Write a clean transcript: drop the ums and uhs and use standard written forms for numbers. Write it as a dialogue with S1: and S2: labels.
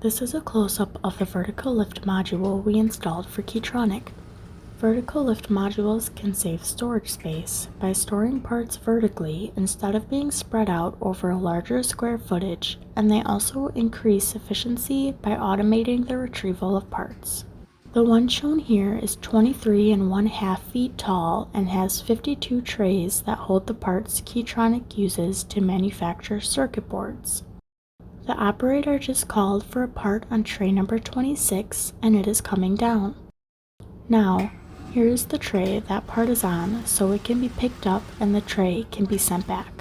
S1: This is a close-up of the vertical lift module we installed for Keytronic. Vertical lift modules can save storage space by storing parts vertically instead of being spread out over a larger square footage, and they also increase efficiency by automating the retrieval of parts. The one shown here is 23½ feet tall and has 52 trays that hold the parts Keytronic uses to manufacture circuit boards. The operator just called for a part on tray number 26 and it is coming down. Now, here is the tray that part is on so it can be picked up and the tray can be sent back.